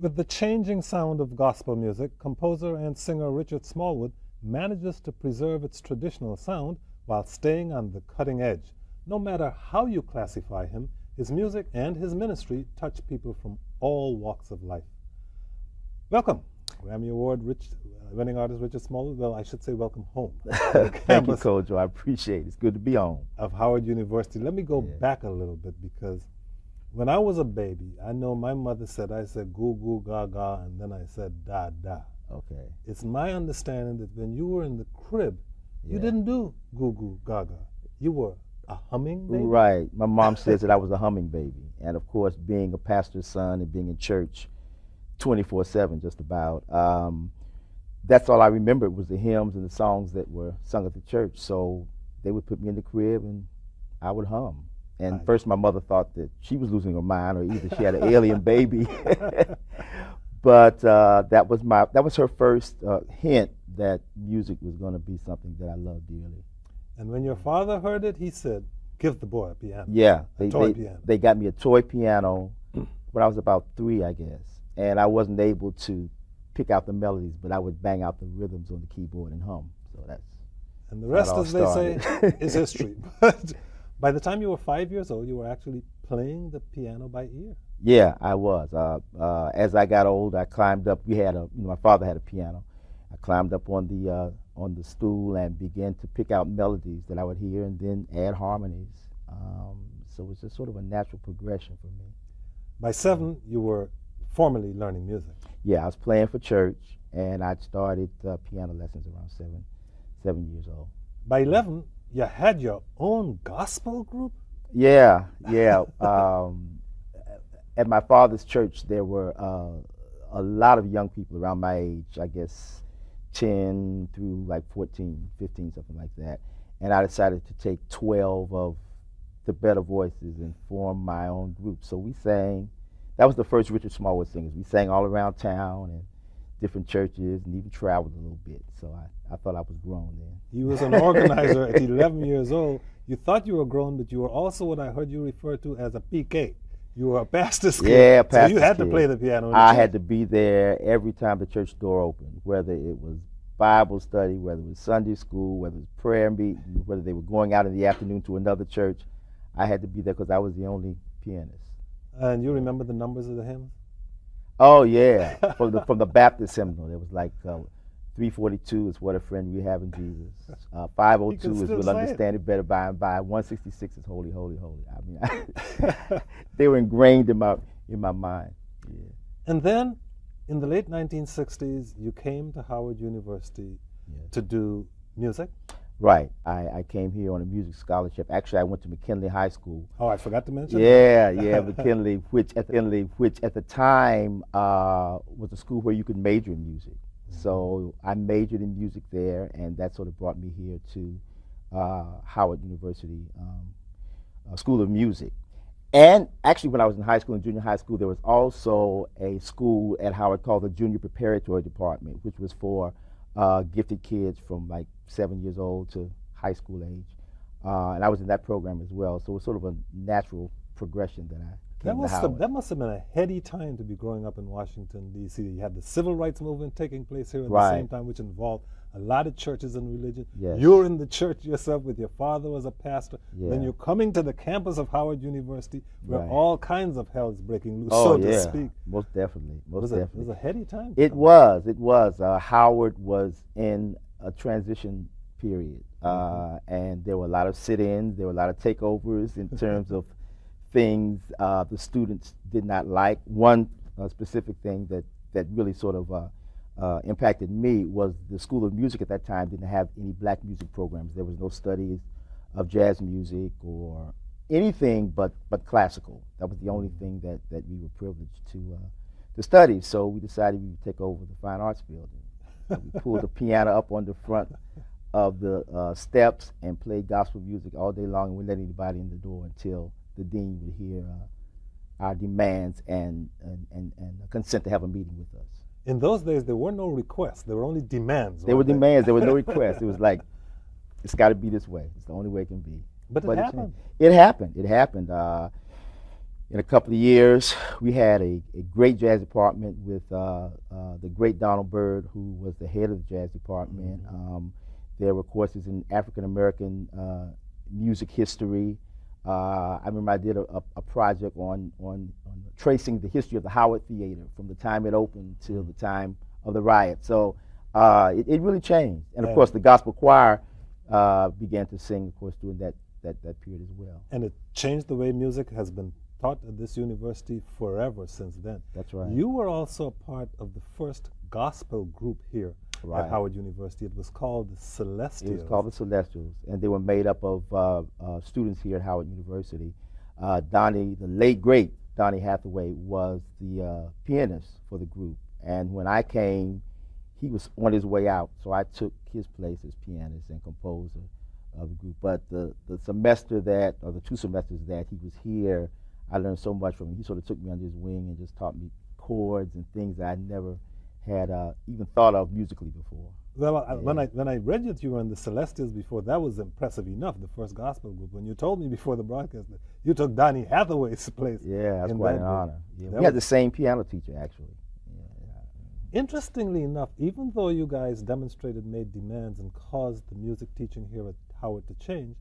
With the changing sound of gospel music, composer and singer Richard Smallwood manages to preserve its traditional sound while staying on the cutting edge. No matter how you classify him, his music and his ministry touch people from all walks of life. Welcome, Grammy Award winning artist Richard Smallwood. Well, I should say welcome home. Thank you, Kojo. I appreciate it. It's good to be home. Of Howard University. Let me go back a little bit, because when I was a baby, I know my mother said, I said goo goo gaga, and then I said da da. Okay. It's my understanding that when you were in the crib, you didn't do goo goo gaga. You were a humming baby? Right. My mom says that I was a humming baby. And of course, being a pastor's son and being in church 24/7 just about, that's all I remembered was the hymns and the songs that were sung at the church. So they would put me in the crib and I would hum. And first my mother thought that she was losing her mind, or either she had an alien baby. But that was her first hint that music was going to be something that I loved dearly. And when your father heard it, he said, give the boy a piano. Yeah. Piano. They got me a toy piano when I was about 3, I guess. And I wasn't able to pick out the melodies, but I would bang out the rhythms on the keyboard and hum. So that's And the rest, as they say, is history. But by the time you were 5 years old, you were actually playing the piano by ear. Yeah, I was. As I got old, I climbed up. My father had a piano. I climbed up on the stool and began to pick out melodies that I would hear and then add harmonies. So it was just sort of a natural progression for me. By 7, you were formally learning music. Yeah, I was playing for church, and I started piano lessons around 7 years old. By 11, you had your own gospel group? Yeah. At my father's church, there were a lot of young people around my age, I guess 10 through like 14, 15, something like that. And I decided to take 12 of the better voices and form my own group. So we sang. That was the first Richard Smallwood singers. We sang all around town and different churches, and even traveled a little bit. So I thought I was grown then. You was an organizer at 11 years old. You thought you were grown, but you were also what I heard you refer to as a PK. You were a pastor's kid. Yeah, pastor's So you had kid. to play the piano. I had to be there every time the church door opened, whether it was Bible study, whether it was Sunday school, whether it was prayer meeting, whether they were going out in the afternoon to another church. I had to be there because I was the only pianist. And you remember the numbers of the hymns? Oh yeah, from the Baptist hymnal, there was like 342 is what a friend we have in Jesus. 502 is we'll understand it better by and by. 166 is holy, holy, holy. I mean, they were ingrained in my mind. Yeah. And then, in the late 1960s, you came to Howard University to do music. Right. I came here on a music scholarship. Actually, I went to McKinley High School. Oh, I forgot to mention. Yeah, McKinley, which at the time was a school where you could major in music. So I majored in music there, and that sort of brought me here to Howard University School of Music. And actually, when I was in high school and junior high school, there was also a school at Howard called the Junior Preparatory Department, which was for gifted kids from like 7 years old to high school age. And I was in that program as well. So it was sort of a natural progression that I came to Howard. That must have been a heady time to be growing up in Washington, D.C. You had the civil rights movement taking place here at the same time, which involved a lot of churches and religion. Yes. You're in the church yourself with your father was a pastor. Yeah. Then you're coming to the campus of Howard University where all kinds of hell is breaking loose, Oh, so to speak. Most definitely. It was a heady time. It was. Howard was in a transition period. And there were a lot of sit-ins, there were a lot of takeovers in terms of things the students did not like. One specific thing that really sort of impacted me was the School of Music at that time didn't have any black music programs. There was no studies of jazz music or anything but classical. That was the only thing that we were privileged to study. So we decided we would take over the Fine Arts Building. We pulled the piano up on the front of the steps and played gospel music all day long, and we let anybody in the door until the dean would hear our demands and consent to have a meeting with us. In those days, there were no requests. There were only demands. There were demands. There were no requests. It was like, it's got to be this way. It's the only way it can be. But it happened. It happened. It happened. in a couple of years, we had a great jazz department with the great Donald Byrd, who was the head of the jazz department. There were courses in African American music history. I remember I did a project on tracing the history of the Howard Theater from the time it opened till the time of the riot. So it really changed. And of course, the gospel choir began to sing, of course, during that period as well. And it changed the way music has been taught at this university forever since then. That's right. You were also a part of the first gospel group here at Howard University. It was called the Celesters. It was called the Celesters, and they were made up of students here at Howard University. The late great Donnie Hathaway was the pianist for the group, and when I came, he was on his way out, so I took his place as pianist and composer of the group. But the semester that, or the 2 semesters that he was here, I learned so much from him. He sort of took me under his wing and just taught me chords and things that I never had even thought of musically before. Well, when I read that you were in the Celesters before, that was impressive enough, the first gospel group. When you told me before the broadcast that you took Donnie Hathaway's place. Yeah, that's quite an honor. Yeah, we had the same piano teacher, actually. Interestingly enough, even though you guys made demands and caused the music teaching here at Howard to change,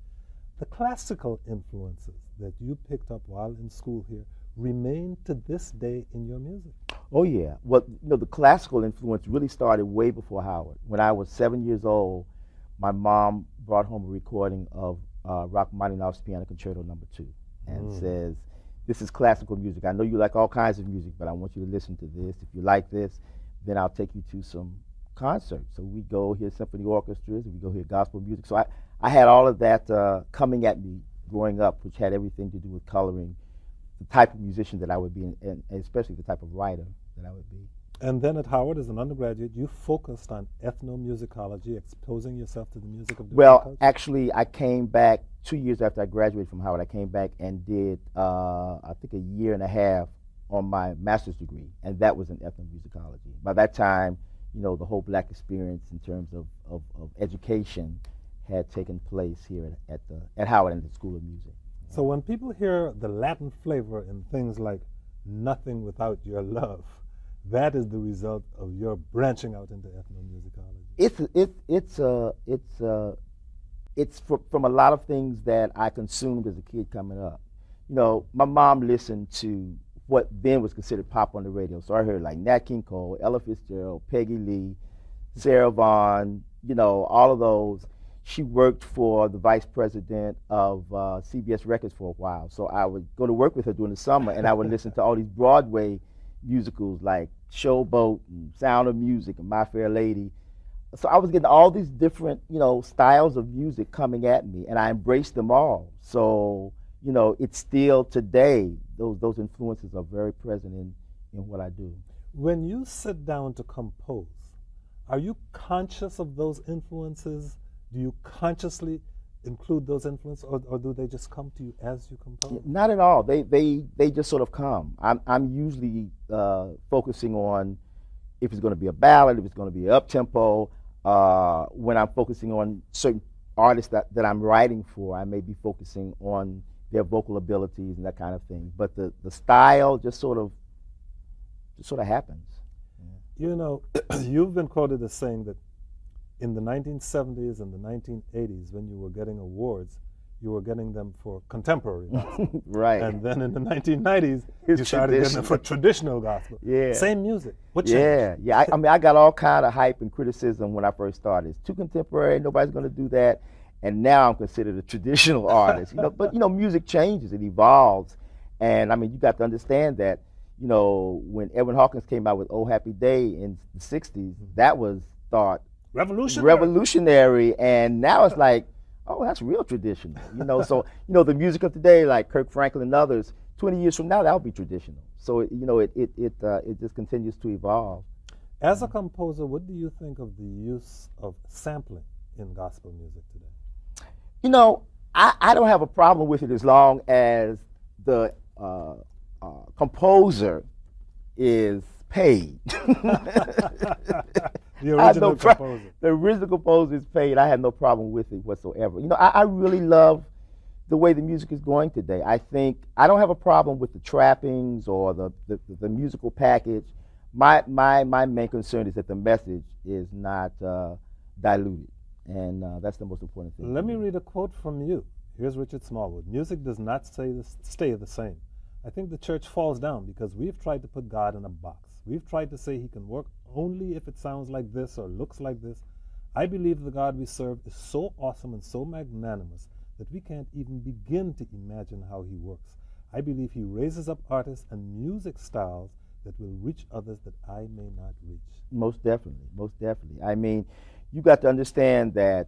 the classical influences that you picked up while in school here remain to this day in your music. Oh yeah. Well, the classical influence really started way before Howard. When I was 7 years old, my mom brought home a recording of Rachmaninoff's Piano Concerto No. 2 and says, "This is classical music. I know you like all kinds of music, but I want you to listen to this. If you like this, then I'll take you to some concerts." So we go hear symphony orchestras, and we go hear gospel music. So I had all of that coming at me growing up, which had everything to do with coloring the type of musician that I would be, and especially the type of writer that I would be. And then at Howard, as an undergraduate, you focused on ethnomusicology, exposing yourself to the music of different cultures? Actually, I came back 2 years after I graduated from Howard. I came back and did, I think, 1.5 years on my master's degree, and that was in ethnomusicology. By that time, the whole black experience in terms of education had taken place here at Howard and the School of Music. So when people hear the Latin flavor in things like "Nothing Without Your Love," that is the result of your branching out into ethnomusicology. It's from a lot of things that I consumed as a kid coming up. My mom listened to what then was considered pop on the radio. So I heard like Nat King Cole, Ella Fitzgerald, Peggy Lee, Sarah Vaughan, all of those. She worked for the vice president of CBS Records for a while. So I would go to work with her during the summer, and I would listen to all these Broadway musicals like Showboat and Sound of Music and My Fair Lady. So I was getting all these different, styles of music coming at me, and I embraced them all. So, it's still today, those influences are very present in what I do. When you sit down to compose, are you conscious of those influences? Do you consciously include those influences, or do they just come to you as you compose? Not at all. They just sort of come. I'm usually focusing on if it's going to be a ballad, if it's going to be up tempo. When I'm focusing on certain artists that I'm writing for, I may be focusing on their vocal abilities and that kind of thing. But the style just sort of happens. You've been quoted as saying that in the 1970s and the 1980s, when you were getting awards, you were getting them for contemporary gospel. Right. And then in the 1990s, you started getting them for traditional gospel. Yeah. Same music. What changed? Yeah. I got all kind of hype and criticism when I first started. It's too contemporary. Nobody's going to do that. And now I'm considered a traditional artist. But music changes. It evolves. And you got to understand that. When Edwin Hawkins came out with "Oh Happy Day" in the '60s, that was thought revolutionary, and now it's like, oh, that's real traditional. So the music of today, like Kirk Franklin and others, 20 years from now, that'll be traditional. So it just continues to evolve. As a composer, what do you think of the use of sampling in gospel music today? I don't have a problem with it as long as the composer is paid. The original composer. The original composer is paid. I have no problem with it whatsoever. I really love the way the music is going today. I think I don't have a problem with the trappings or the musical package. My main concern is that the message is not diluted, and that's the most important thing. Let me read a quote from you. Here's Richard Smallwood. Music does not stay the same. I think the church falls down because we've tried to put God in a box. We've tried to say he can work only if it sounds like this or looks like this. I believe the God we serve is so awesome and so magnanimous that we can't even begin to imagine how he works. I believe he raises up artists and music styles that will reach others that I may not reach. Most definitely, most definitely. I mean, you got to understand that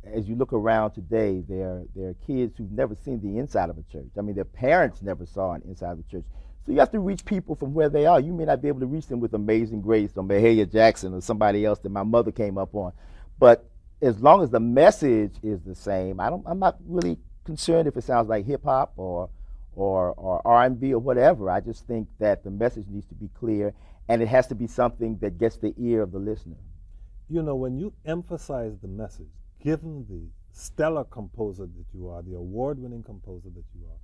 as you look around today, there are kids who've never seen the inside of a church. I mean, their parents never saw an inside of a church. So you have to reach people from where they are. You may not be able to reach them with Amazing Grace or Mahalia Jackson or somebody else that my mother came up on. But as long as the message is the same, I'm not really concerned if it sounds like hip hop or R&B or whatever. I just think that the message needs to be clear, and it has to be something that gets the ear of the listener. You know, when you emphasize the message, given the stellar composer that you are, the award-winning composer that you are,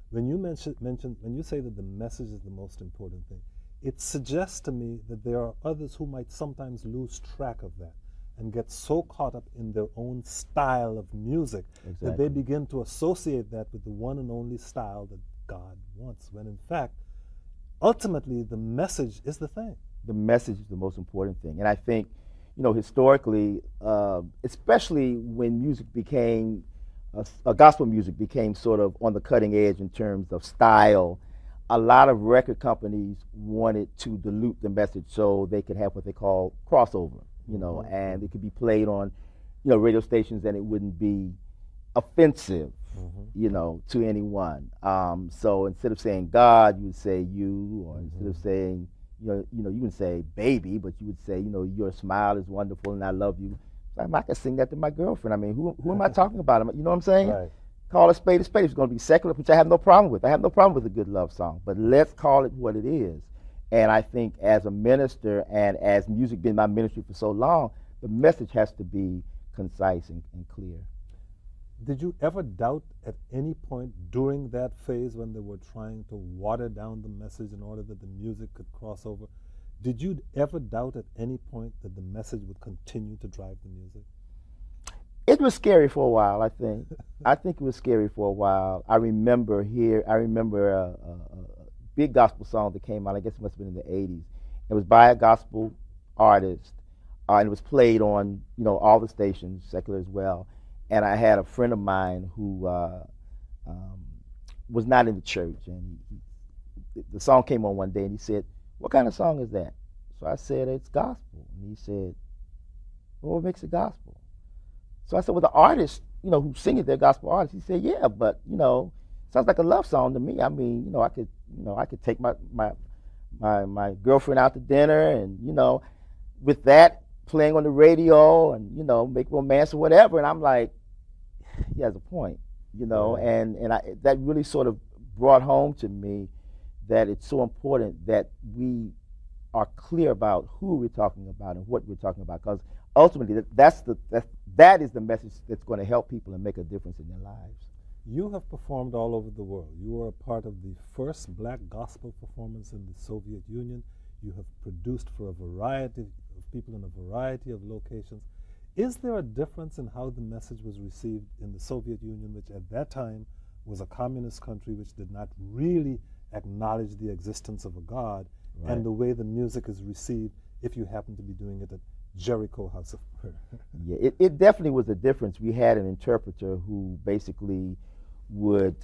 when you when you say that the message is the most important thing, it suggests to me that there are others who might sometimes lose track of that and get so caught up in their own style of music that they begin to associate that with the one and only style that God wants, when in fact, ultimately, the message is the thing. The message is the most important thing. And I think, you know, historically, especially when music became, gospel music became sort of on the cutting edge in terms of style, a lot of record companies wanted to dilute the message so they could have what they call crossover, you know, and it could be played on, you know, radio stations and it wouldn't be offensive, you know, to anyone. So instead of saying God, you would say you, or instead of saying, you would say baby, but you would say, you know, your smile is wonderful and I love you. I can sing that to my girlfriend. I mean, who am I talking about? You know what I'm saying? Right. Call a spade a spade. It's going to be secular, which I have no problem with. I have no problem with a good love song, but let's call it what it is. And I think as a minister and as music been my ministry for so long, the message has to be concise and clear. Did you ever doubt at any point during that phase when they were trying to water down the message in order that the music could cross over? Did you ever doubt at any point that the message would continue to drive the music? It was scary for a while, I think. I think it was scary for a while. I remember a big gospel song that came out, I guess it must have been in the 80s. It was by a gospel artist, and it was played on, you know, all the stations, secular as well. And I had a friend of mine who was not in the church, and the song came on one day, and he said, "What kind of song is that?" So I said, "It's gospel." And he said, "Well, what makes it gospel?" So I said, "Well, the artist, you know, who sing it, they're gospel artists." He said, "Yeah, but, you know, sounds like a love song to me. I mean, you know, I could take my girlfriend out to dinner, and, you know, with that playing on the radio, and, you know, make romance or whatever." And I'm like, he has a point, you know, and that really sort of brought home to me that it's so important that we are clear about who we're talking about and what we're talking about, because ultimately that is the message that's going to help people and make a difference in their lives. You have performed all over the world. You were a part of the first black gospel performance in the Soviet Union. You have produced for a variety of people in a variety of locations. Is there a difference in how the message was received in the Soviet Union, which at that time was a communist country which did not really acknowledge the existence of a God, and the way the music is received if you happen to be doing it at Jericho House of Prayer? Yeah, it definitely was a difference. We had an interpreter who basically would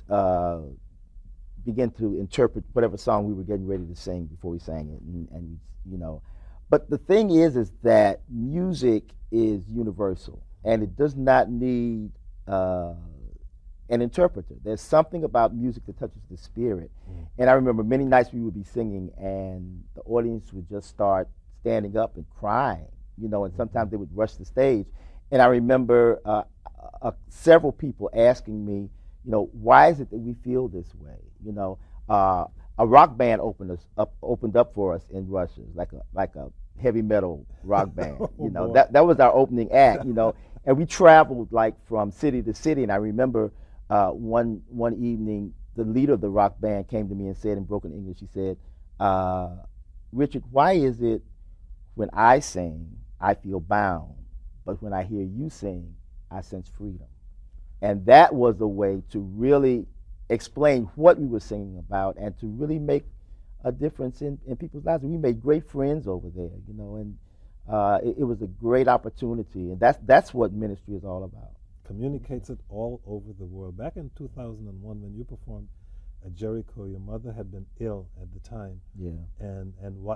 begin to interpret whatever song we were getting ready to sing before we sang it, and you know. But the thing is that music is universal, and it does not need an interpreter. There's something about music that touches the spirit. And I remember many nights we would be singing, and the audience would just start standing up and crying, you know, and sometimes they would rush the stage. And I remember several people asking me, you know, why is it that we feel this way? You know, a rock band opened up for us in Russia, like a heavy metal rock band. You know, that was our opening act. You know, and we traveled like from city to city. And I remember one evening, the leader of the rock band came to me and said in broken English, he said, Richard, why is it when I sing, I feel bound, but when I hear you sing, I sense freedom? And that was a way to really explain what we were singing about and to really make a difference in people's lives. And we made great friends over there, you know, and it was a great opportunity. And that's what ministry is all about. Communicates it all over the world. Back in 2001, when you performed at Jericho, your mother had been ill at the time. Yeah. And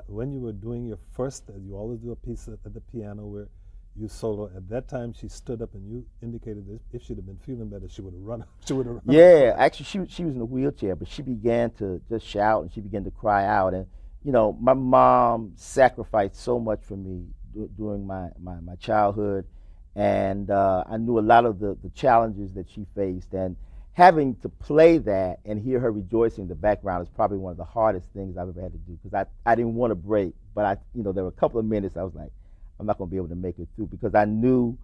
when you were doing your first, you always do a piece at the piano where you solo. At that time, she stood up and you indicated that if she'd have been feeling better, she would have run. She would have run. Yeah, actually, she was in a wheelchair, but she began to just shout and she began to cry out. And you know, my mom sacrificed so much for me during my childhood. And I knew a lot of the challenges that she faced, and having to play that and hear her rejoicing in the background is probably one of the hardest things I've ever had to do, because I didn't want to break, but there were a couple of minutes I was like, I'm not going to be able to make it through, because I knew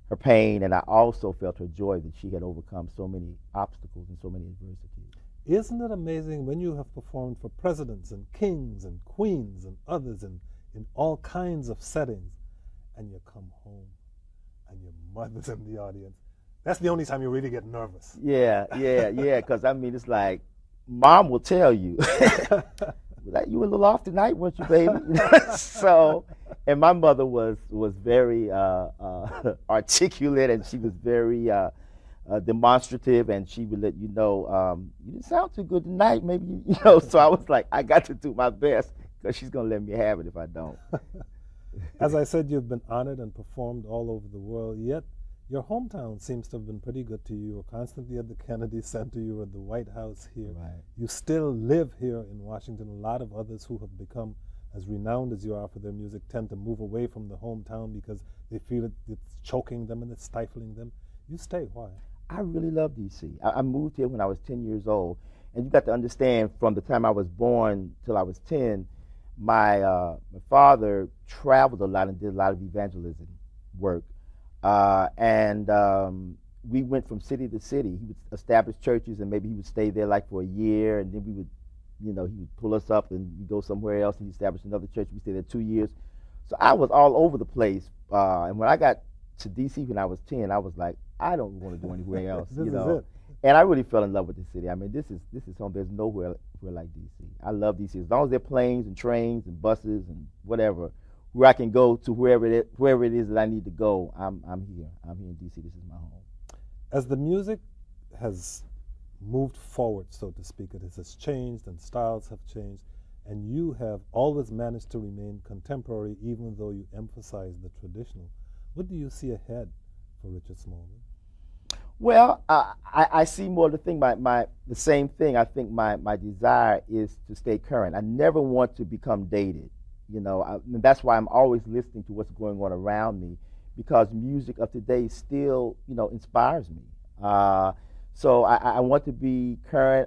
her pain, and I also felt her joy that she had overcome so many obstacles and so many adversities. Isn't it amazing when you have performed for presidents and kings and queens and others in all kinds of settings, and you come home and your mother's in the audience? That's the only time you really get nervous. Yeah, because I mean, it's like, Mom will tell you, you were a little off tonight, weren't you, baby? So, and my mother was very articulate, and she was very demonstrative, and she would let you know, you didn't sound too good tonight, maybe, so I was like, I got to do my best, because she's going to let me have it if I don't. As I said, you've been honored and performed all over the world, yet your hometown seems to have been pretty good to you. You're constantly at the Kennedy Center, you're at the White House here. Right. You still live here in Washington. A lot of others who have become as renowned as you are for their music tend to move away from the hometown because they feel it's choking them and it's stifling them. You stay. Why? I really love D.C. I moved here when I was 10 years old. And you got to understand, from the time I was born till I was 10, my father traveled a lot and did a lot of evangelism work. We went from city to city. He would establish churches, and maybe he would stay there like for a year, and then we would, he would pull us up and we'd go somewhere else, and he established another church. We stayed there 2 years. So I was all over the place. And when I got to D.C. when I was 10, I was like, I don't want to go anywhere else, This is it. And I really fell in love with the city. I mean, this is home. There's nowhere like D.C. I love D.C. As long as there are planes and trains and buses and whatever, where I can go to wherever it is that I need to go, I'm here. I'm here in D.C. This is my home. As the music has moved forward, so to speak, it has changed and styles have changed, and you have always managed to remain contemporary even though you emphasize the traditional. What do you see ahead for Richard Smallwood? Well, I see more the thing, the same thing. I think my desire is to stay current. I never want to become dated. And that's why I'm always listening to what's going on around me, because music of today still, inspires me. So I want to be current.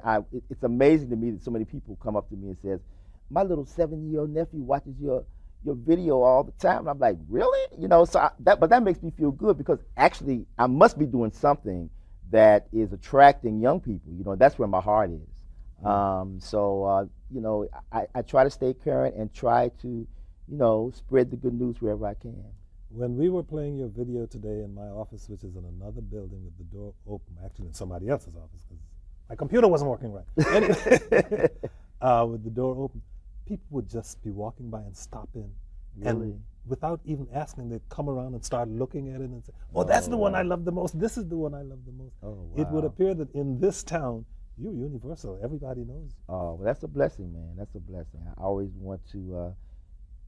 It's amazing to me that so many people come up to me and says, my little 7-year-old nephew watches your video all the time. And I'm like, really? But that makes me feel good, because actually I must be doing something that is attracting young people. That's where my heart is. I try to stay current and try to, spread the good news wherever I can. When we were playing your video today in my office, which is in another building with the door open, actually in somebody else's office, because my computer wasn't working right. Anyway, with the door open, people would just be walking by and stop in. Really? And without even asking, they'd come around and start looking at it and say, oh, that's the one I love the most. This is the one I love the most. Oh, wow. It would appear that in this town, you're universal. Everybody knows. Oh, well, that's a blessing, man. That's a blessing. I always want to,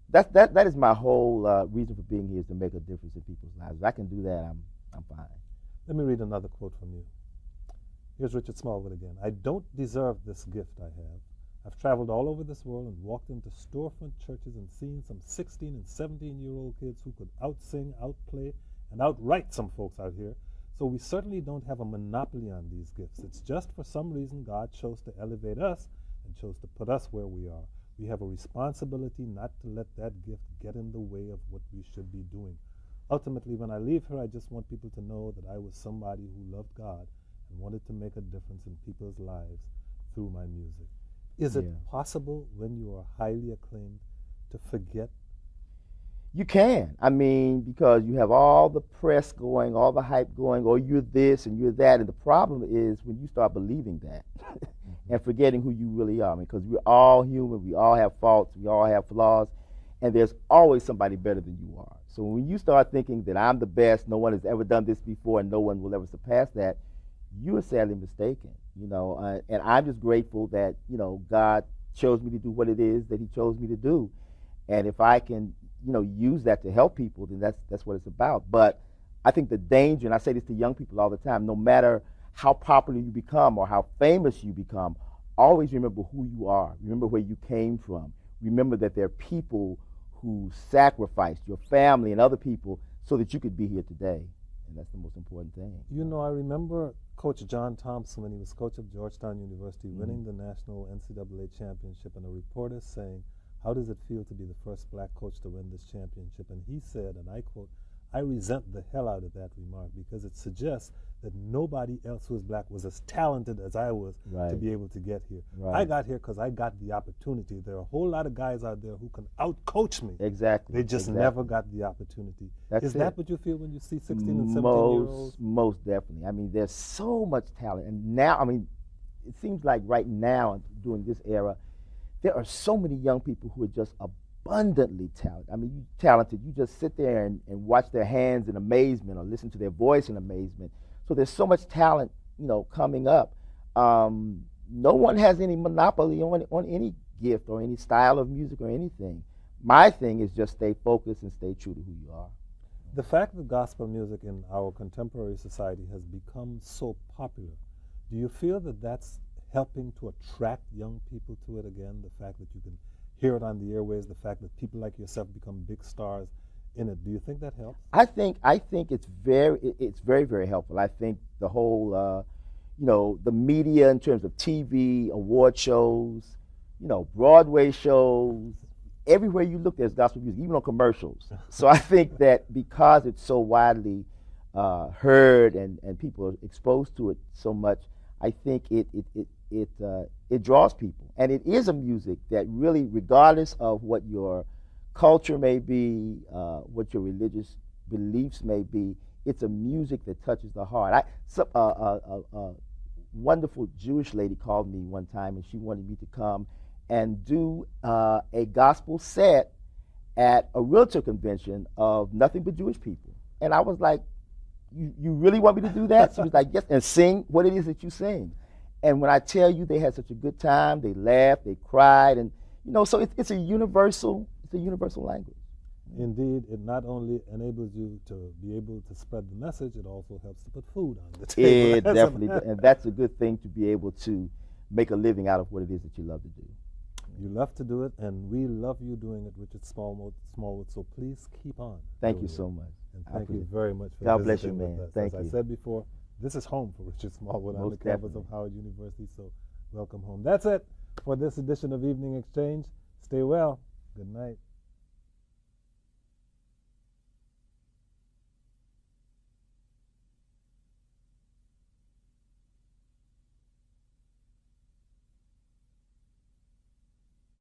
that is my whole reason for being here, is to make a difference in people's lives. If I can do that, I'm fine. Let me read another quote from you. Here's Richard Smallwood again. I don't deserve this gift I have. I've traveled all over this world and walked into storefront churches and seen some 16 and 17-year-old kids who could out-sing, out-play, and out-write some folks out here. So we certainly don't have a monopoly on these gifts. It's just for some reason God chose to elevate us and chose to put us where we are. We have a responsibility not to let that gift get in the way of what we should be doing. Ultimately, when I leave here, I just want people to know that I was somebody who loved God, and wanted to make a difference in people's lives through my music. Is it possible when you are highly acclaimed to forget? You can. I mean, because you have all the press going, all the hype going, or you're this and you're that. And the problem is when you start believing that and forgetting who you really are. I mean, because we're all human, we all have faults, we all have flaws, and there's always somebody better than you are. So when you start thinking that I'm the best, no one has ever done this before, and no one will ever surpass that, you are sadly mistaken. And I'm just grateful that God chose me to do what it is that He chose me to do, and if I can use that to help people, then that's what it's about. But I think the danger, and I say this to young people all the time, no matter how popular you become or how famous you become, always remember who you are. Remember where you came from. Remember that there are people who sacrificed, your family and other people, so that you could be here today. And that's the most important thing. I remember Coach John Thompson, when he was coach of Georgetown University, winning the national NCAA championship, and a reporter saying, "How does it feel to be the first black coach to win this championship?" And he said, and I quote, "I resent the hell out of that remark because it suggests that nobody else who is black was as talented as I was to be able to get here. I got here because I got the opportunity. There are a whole lot of guys out there who can out-coach me. Exactly. They just never got the opportunity." Is that what you feel when you see 16 and 17-year-olds? Most definitely. I mean, there's so much talent. And now, I mean, it seems like right now, during this era, there are so many young people who are just abundantly talented. I mean, you talented. You just sit there and watch their hands in amazement or listen to their voice in amazement. So there's so much talent, coming up. No one has any monopoly on any gift or any style of music or anything. My thing is just stay focused and stay true to who you are. The fact that gospel music in our contemporary society has become so popular, do you feel that that's helping to attract young people to it again? The fact that you can hear it on the airwaves, the fact that people like yourself become big stars in it. Do you think that helps? I think it's very, very helpful. I think the whole, the media in terms of TV, award shows, Broadway shows, everywhere you look, there's gospel music, even on commercials. So I think that because it's so widely heard and people are exposed to it so much, I think it draws people. And it is a music that really, regardless of what your culture may be, what your religious beliefs may be, it's a music that touches the heart. A wonderful Jewish lady called me one time, and she wanted me to come and do a gospel set at a realtor convention of nothing but Jewish people. And I was like, you really want me to do that? She was like, yes, and sing what it is that you sing. And when I tell you they had such a good time, they laughed, they cried, and so it's a universal language. Indeed, it not only enables you to be able to spread the message, it also helps to put food on the table. It definitely does, and that's a good thing, to be able to make a living out of what it is that you love to do. You love to do it, and we love you doing it, Richard Smallwood. So please keep on. Thank you so much. And thank you very much for God bless you, visiting man. with us. Thank As you. I said before, this is home for Richard Smallwood on the Most campus definitely. of Howard University, so welcome home. That's it for this edition of Evening Exchange. Stay well. Good night.